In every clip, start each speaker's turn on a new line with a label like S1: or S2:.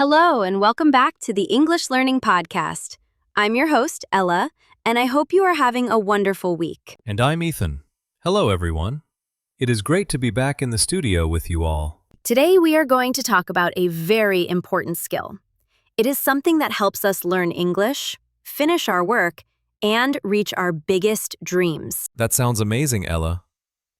S1: Hello, and welcome back to the English Learning Podcast. I'm your host, Ella, and I hope you are having a wonderful week.
S2: And I'm Ethan. Hello, everyone. It is great to be back in the studio with you all.
S1: Today, we are going to talk about a very important skill. It is something that helps us learn English, finish our work, and reach our biggest dreams.
S2: That sounds amazing, Ella.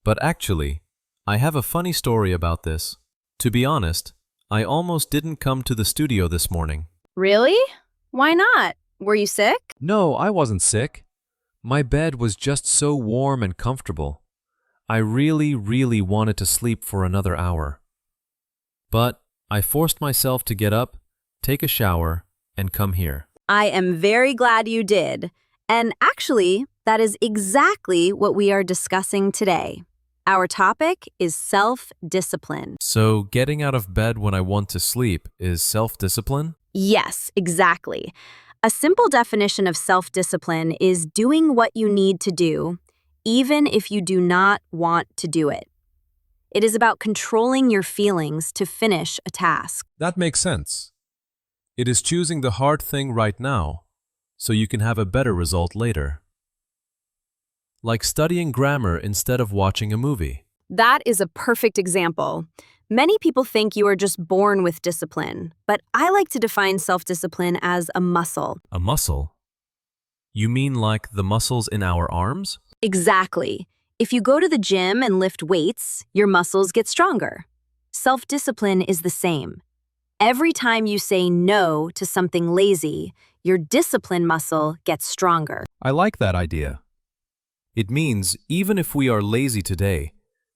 S2: But actually, I have a funny story about this. To be honest, I almost didn't come to the studio this morning.
S1: Really? Why not? Were you sick?
S2: No, I wasn't sick. My bed was just so warm and comfortable. I really wanted to sleep for another hour. But I forced myself to get up, take a shower, and come here.
S1: I am very glad you did. And actually, that is exactly what we are discussing today. Our topic is self-discipline.
S2: So, getting out of bed when I want to sleep is self-discipline?
S1: Yes, exactly. A simple definition of self-discipline is doing what you need to do, even if you do not want to do it. It is about controlling your feelings to finish a task.
S2: That makes sense. It is choosing the hard thing right now, so you can have a better result later. Like studying grammar instead of watching a movie.
S1: That is a perfect example. Many people think you are just born with discipline, but I like to define self-discipline as a muscle.
S2: A muscle? You mean like the muscles in our arms?
S1: Exactly. If you go to the gym and lift weights, your muscles get stronger. Self-discipline is the same. Every time you say no to something lazy, your discipline muscle gets stronger.
S2: I like that idea. It means even if we are lazy today,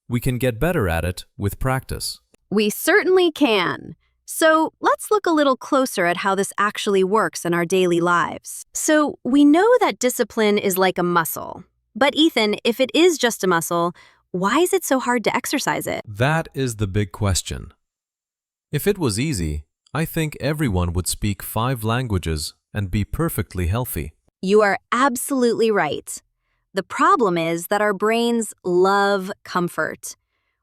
S2: we can get better at it with practice.
S1: We certainly can. So let's look a little closer at how this actually works in our daily lives. So we know that discipline is like a muscle. But Ethan, if it is just a muscle, why is it so hard to exercise it?
S2: That is the big question. If it was easy, I think everyone would speak 5 languages and be perfectly healthy.
S1: You are absolutely right. The problem is that our brains love comfort.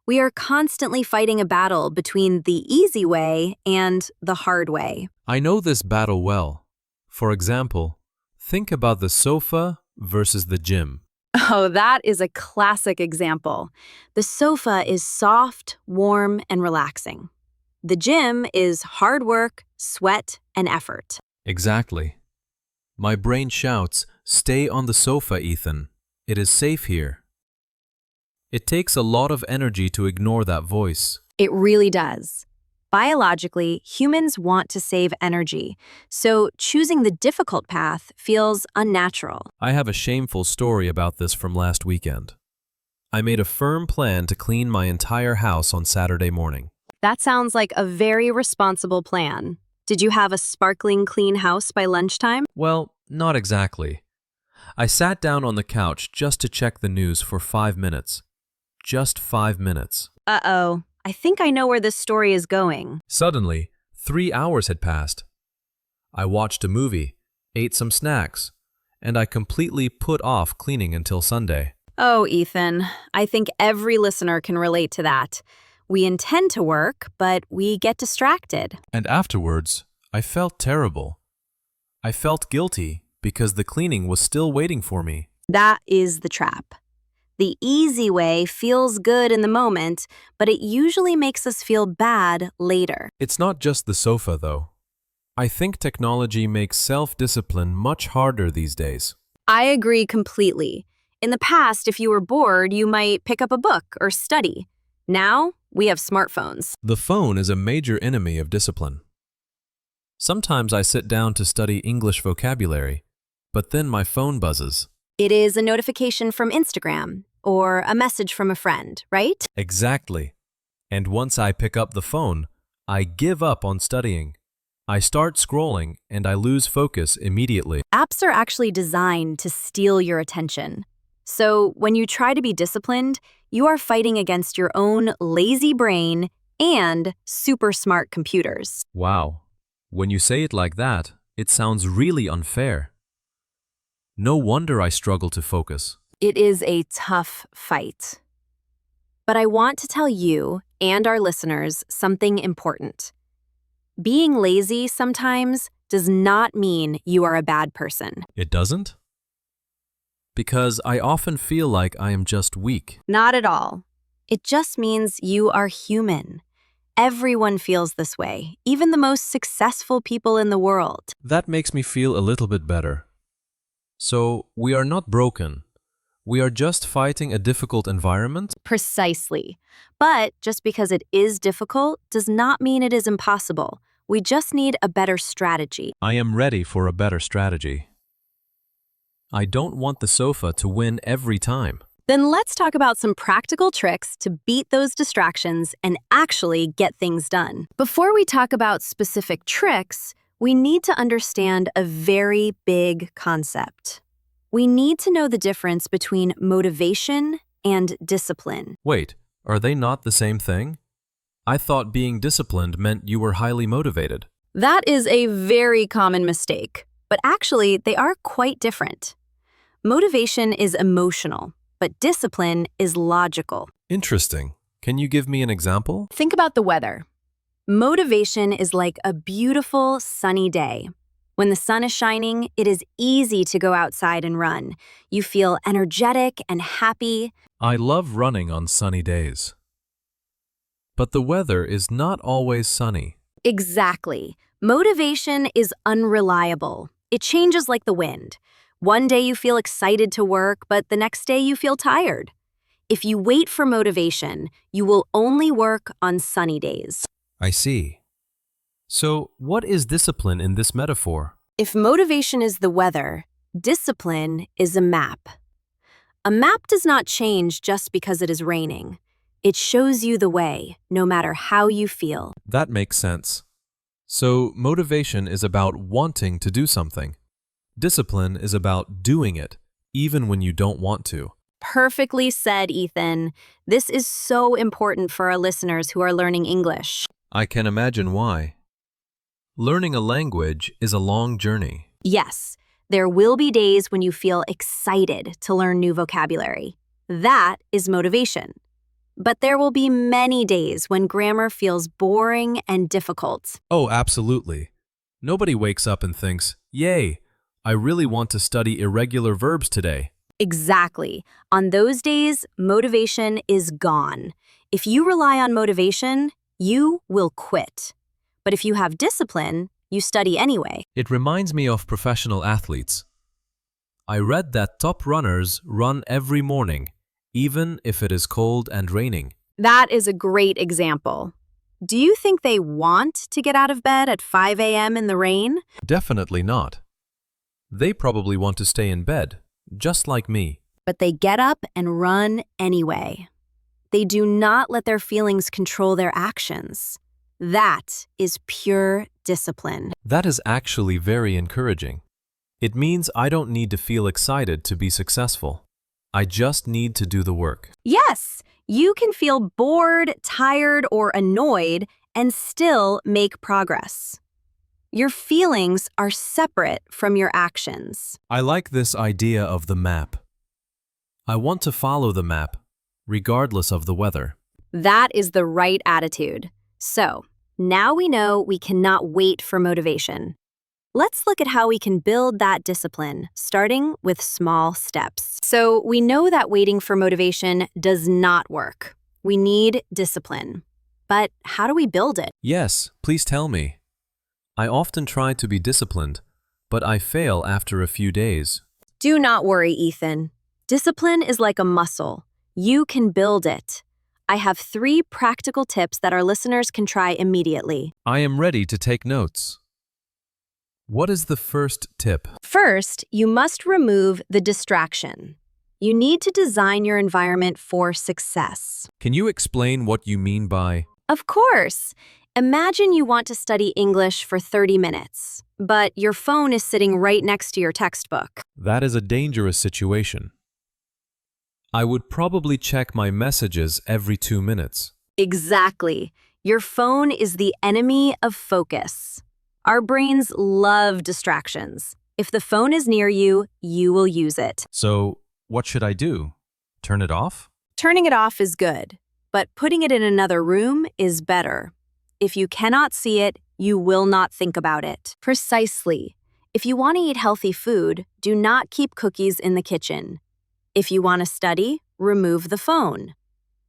S1: We are constantly fighting a battle between the easy way and the hard way.
S2: I know this battle well. For example, think about the sofa versus the gym.
S1: Oh, that is a classic example. The sofa is soft, warm, and relaxing. The gym is hard work, sweat, and effort.
S2: Exactly. My brain shouts, "Stay on the sofa, Ethan. It is safe here." It takes a lot of energy to ignore that voice.
S1: It really does. Biologically, humans want to save energy, so choosing the difficult path feels unnatural.
S2: I have a shameful story about this from last weekend. I made a firm plan to clean my entire house on Saturday morning.
S1: That sounds like a very responsible plan. Did you have a sparkling clean house by lunchtime?
S2: Well, not exactly. I sat down on the couch just to check the news for 5 minutes. Just 5 minutes.
S1: Uh-oh. I think I know where this story is going.
S2: Suddenly, 3 hours had passed. I watched a movie, ate some snacks, and I completely put off cleaning until Sunday.
S1: Oh, Ethan, I think every listener can relate to that. We intend to work, but we get distracted.
S2: And afterwards, I felt terrible. I felt guilty because the cleaning was still waiting for me.
S1: That is the trap. The easy way feels good in the moment, but it usually makes us feel bad later.
S2: It's not just the sofa, though. I think technology makes self-discipline much harder these days.
S1: I agree completely. In the past, if you were bored, you might pick up a book or study. Now, we have smartphones.
S2: The phone is a major enemy of discipline. Sometimes I sit down to study English vocabulary, but then my phone buzzes.
S1: It is a notification from Instagram or a message from a friend, right?
S2: Exactly. And once I pick up the phone, I give up on studying. I start scrolling and I lose focus immediately.
S1: Apps are actually designed to steal your attention. So when you try to be disciplined, you are fighting against your own lazy brain and super smart computers.
S2: Wow. When you say it like that, it sounds really unfair. No wonder I struggle to focus.
S1: It is a tough fight. But I want to tell you and our listeners something important. Being lazy sometimes does not mean you are a bad person.
S2: It doesn't? Because I often feel like I am just weak.
S1: Not at all. It just means you are human. Everyone feels this way, even the most successful people in the world.
S2: That makes me feel a little bit better. So, we are not broken. We are just fighting a difficult environment?
S1: Precisely. But just because it is difficult does not mean it is impossible. We just need a better strategy.
S2: I am ready for a better strategy. I don't want the sofa to win every time.
S1: Then let's talk about some practical tricks to beat those distractions and actually get things done. Before we talk about specific tricks, we need to understand a very big concept. We need to know the difference between motivation and discipline.
S2: Wait, are they not the same thing? I thought being disciplined meant you were highly motivated.
S1: That is a very common mistake, but actually they are quite different. Motivation is emotional, but discipline is logical.
S2: Interesting. Can you give me an example?
S1: Think about the weather. Motivation is like a beautiful sunny day. When the sun is shining, it is easy to go outside and run. You feel energetic and happy.
S2: I love running on sunny days. But the weather is not always sunny.
S1: Exactly. Motivation is unreliable. It changes like the wind. One day you feel excited to work, but the next day you feel tired. If you wait for motivation, you will only work on sunny days.
S2: I see. So, what is discipline in this metaphor?
S1: If motivation is the weather, discipline is a map. A map does not change just because it is raining. It shows you the way, no matter how you feel.
S2: That makes sense. So, motivation is about wanting to do something. Discipline is about doing it, even when you don't want to.
S1: Perfectly said, Ethan. This is so important for our listeners who are learning English.
S2: I can imagine why. Learning a language is a long journey.
S1: Yes, there will be days when you feel excited to learn new vocabulary. That is motivation. But there will be many days when grammar feels boring and difficult.
S2: Oh, absolutely. Nobody wakes up and thinks, "Yay, I really want to study irregular verbs today."
S1: Exactly. On those days, motivation is gone. If you rely on motivation, you will quit. But if you have discipline, you study anyway.
S2: It reminds me of professional athletes. I read that top runners run every morning, even if it is cold and raining.
S1: That is a great example. Do you think they want to get out of bed at 5 a.m. in the rain?
S2: Definitely not. They probably want to stay in bed, just like me.
S1: But they get up and run anyway. They do not let their feelings control their actions. That is pure discipline.
S2: That is actually very encouraging. It means I don't need to feel excited to be successful. I just need to do the work.
S1: Yes, you can feel bored, tired, or annoyed and still make progress. Your feelings are separate from your actions.
S2: I like this idea of the map. I want to follow the map, regardless of the weather.
S1: That is the right attitude. So, now we know we cannot wait for motivation. Let's look at how we can build that discipline, starting with small steps. So, we know that waiting for motivation does not work. We need discipline. But how do we build it?
S2: Yes, please tell me. I often try to be disciplined, but I fail after a few days.
S1: Do not worry, Ethan. Discipline is like a muscle. You can build it. I have 3 practical tips that our listeners can try immediately.
S2: I am ready to take notes. What is the first tip?
S1: First, you must remove the distraction. You need to design your environment for success.
S2: Can you explain what you mean by?
S1: Of course. Imagine you want to study English for 30 minutes, but your phone is sitting right next to your textbook.
S2: That is a dangerous situation. I would probably check my messages every 2 minutes.
S1: Exactly. Your phone is the enemy of focus. Our brains love distractions. If the phone is near you, you will use it.
S2: So, what should I do? Turn it off?
S1: Turning it off is good, but putting it in another room is better. If you cannot see it, You will not think about it. Precisely. If you want to eat healthy food, do not keep cookies in the kitchen. If you want to study, remove the phone.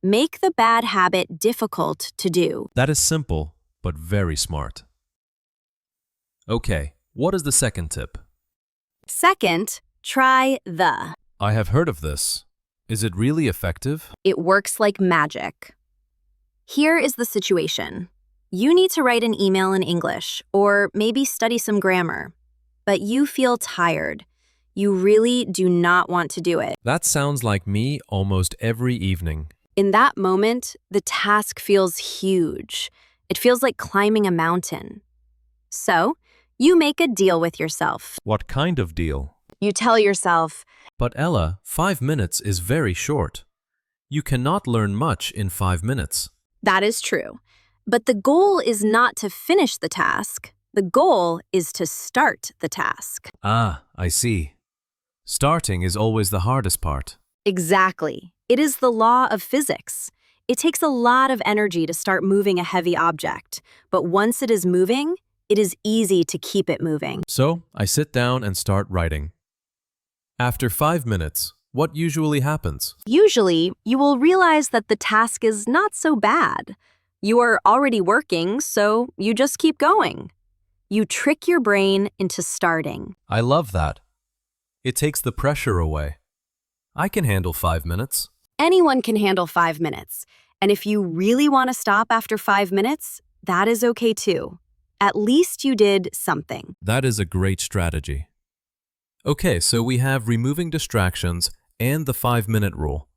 S1: Make the bad habit difficult to do.
S2: That is simple, but very smart. Okay, what is the second tip?
S1: Second, try the.
S2: I have heard of this. Is it really effective?
S1: It works like magic. Here is the situation. You need to write an email in English, or maybe study some grammar, but you feel tired. You really do not want to do it.
S2: That sounds like me almost every evening.
S1: In that moment, the task feels huge. It feels like climbing a mountain. So, you make a deal with yourself.
S2: What kind of deal?
S1: You tell yourself,
S2: But Ella, 5 minutes is very short. You cannot learn much in 5 minutes.
S1: that is true. But the goal is not to finish the task. The goal is to start the task.
S2: Ah, I see. Starting is always the hardest part.
S1: Exactly. It is the law of physics. It takes a lot of energy to start moving a heavy object, but once it is moving, it is easy to keep it moving.
S2: So, I sit down and start writing. After 5 minutes, what usually happens?
S1: Usually, you will realize that the task is not so bad. You are already working, so you just keep going. You trick your brain into starting.
S2: I love that. It takes the pressure away. I can handle 5 minutes.
S1: Anyone can handle 5 minutes, and if you really want to stop after 5 minutes, that is okay too. At least you did something.
S2: That is a great strategy. Okay, so we have removing distractions and the 5-minute rule.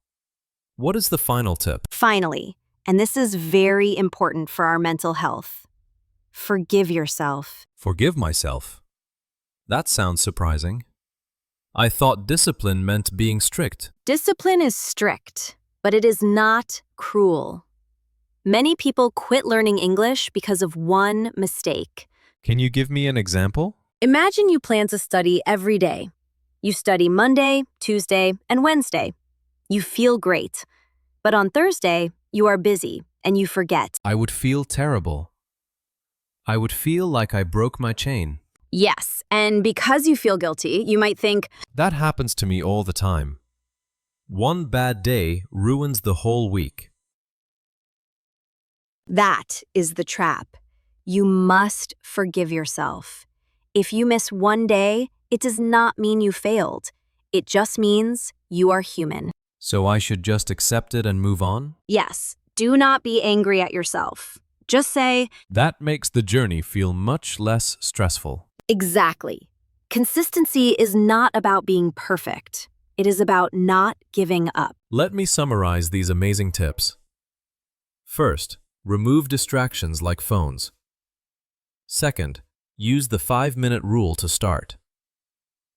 S2: What is the final tip?
S1: Finally, and this is very important for our mental health, forgive yourself.
S2: Forgive myself. That sounds surprising. I thought discipline meant being strict.
S1: Discipline is strict, but it is not cruel. Many people quit learning English because of one mistake.
S2: Can you give me an example?
S1: Imagine you plan to study every day. You study Monday, Tuesday, and Wednesday. You feel great. But on Thursday, you are busy and you forget.
S2: I would feel terrible. I would feel like I broke my chain.
S1: Yes, and because you feel guilty, you might think,
S2: That happens to me all the time. One bad day ruins the whole week.
S1: that is the trap. You must forgive yourself. If you miss one day, it does not mean you failed. It just means you are human.
S2: So I should just accept it and move on?
S1: Yes, do not be angry at yourself. Just say,
S2: That makes the journey feel much less stressful.
S1: exactly. Consistency is not about being perfect. It is about not giving up.
S2: Let me summarize these amazing tips. First, remove distractions like phones. Second, use the 5-minute rule to start.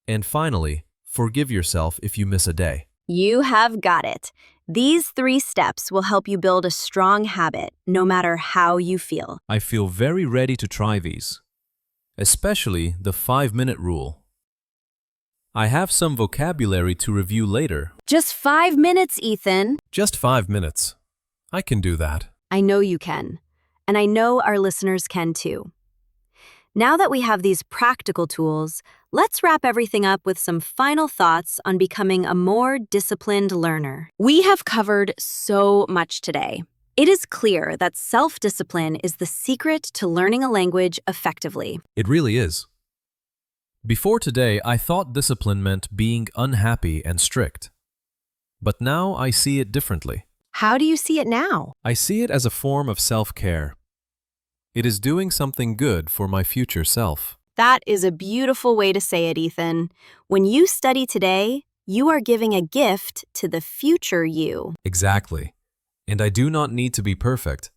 S2: And finally, forgive yourself if you miss a day.
S1: You have got it. These 3 steps will help you build a strong habit, no matter how you feel.
S2: I feel very ready to try these, especially the 5-minute rule. I have some vocabulary to review later.
S1: Just 5 minutes, Ethan.
S2: Just 5 minutes. I can do that.
S1: I know you can, and I know our listeners can too. Now that we have these practical tools, let's wrap everything up with some final thoughts on becoming a more disciplined learner. We have covered so much today. It is clear that self-discipline is the secret to learning a language effectively.
S2: It really is. Before today, I thought discipline meant being unhappy and strict. But now I see it differently.
S1: How do you see it now?
S2: I see it as a form of self-care. It is doing something good for my future self.
S1: That is a beautiful way to say it, Ethan. When you study today, you are giving a gift to the future you.
S2: Exactly. And I do not need to be perfect.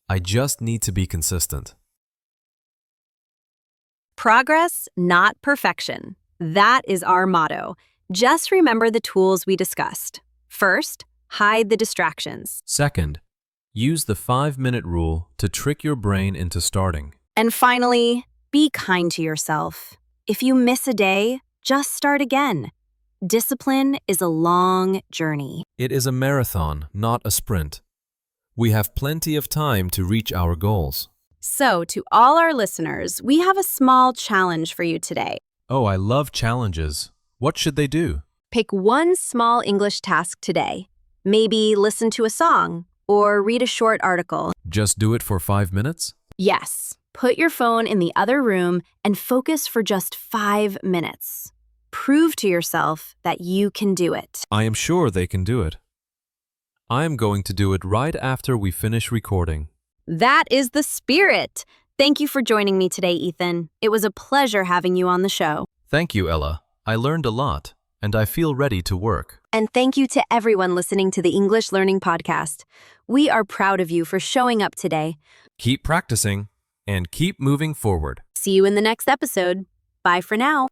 S2: I just need to be consistent.
S1: Progress, not perfection. That is our motto. Just remember the tools we discussed. First, hide the distractions.
S2: Second, use the 5-minute rule to trick your brain into starting.
S1: And finally, be kind to yourself. If you miss a day, just start again. Discipline is a long journey.
S2: It is a marathon, not a sprint. We have plenty of time to reach our goals.
S1: So, to all our listeners, we have a small challenge for you today.
S2: Oh, I love challenges. What should they do?
S1: Pick one small English task today. Maybe listen to a song or read a short article.
S2: Just do it for 5 minutes?
S1: Yes, put your phone in the other room and focus for just 5 minutes. Prove to yourself that you can do it.
S2: I am sure they can do it. I am going to do it right after we finish recording.
S1: That is the spirit. Thank you for joining me today, Ethan. It was a pleasure having you on the show.
S2: Thank you, Ella. I learned a lot, and I feel ready to work.
S1: And thank you to everyone listening to the English Learning Podcast. We are proud of you for showing up today.
S2: Keep practicing and keep moving forward.
S1: See you in the next episode. Bye for now.